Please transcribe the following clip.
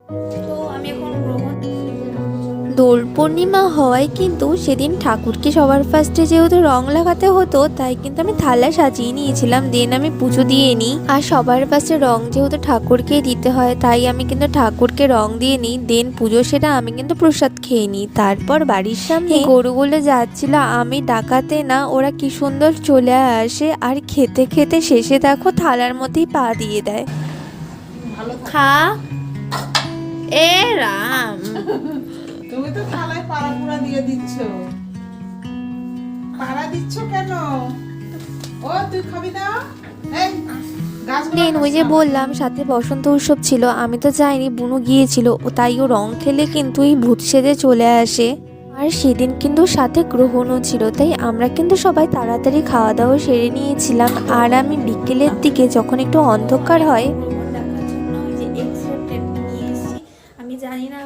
তো আমি এখন গ্রহণ। দোল পূর্ণিমা হওয়ায় কিন্তু সেদিন ঠাকুরকে সবার ফার্স্টে যেহেতু রং লাগাতে হতো, তাই কিন্তু আমি থালা সাজিয়ে নিয়েছিলাম, দেন আমি পুজো দিয়ে নিই। আর সবার ফার্স্টে রং যেহেতু ঠাকুরকেই দিতে হয়, তাই আমি কিন্তু ঠাকুরকে রং দিয়ে নিই, দেন পুজো সেটা আমি কিন্তু প্রসাদ খেয়ে নিই। তারপর বাড়ির সামনে গরুগুলো যাচ্ছিল, আমি ডাকাতে না, ওরা কি সুন্দর চলে আসে আর খেতে খেতে শেষে দেখো থালার মধ্যেই পা দিয়ে দেয়। ভালো থাক। খা। এ রাম। তুমি তো থালায় পাড়া পুরা দিয়ে দিচ্ছ। পাড়া দিচ্ছ কেন? ও তুই খাবি না? এই গাছগুলো দেন ওই যে বললাম সাথে বসন্ত উৎসব ছিল, আমি তো যাইনি, বুনু গিয়েছিল, ও তাই ও রং খেলে কিন্তু এই ভূত সেজে চলে আসে। আর সেদিন কিন্তু সাথে গ্রহণও ছিল, তাই আমরা কিন্তু সবাই তাড়াতাড়ি খাওয়া দাওয়া সেরে নিয়েছিলাম। আর আমি বিকেলের দিকে যখন একটু অন্ধকার হয়, গ্রহণ দেখার জন্য ওই যে এক্স রে টেপ নিয়ে এসেছি। আমি জানি না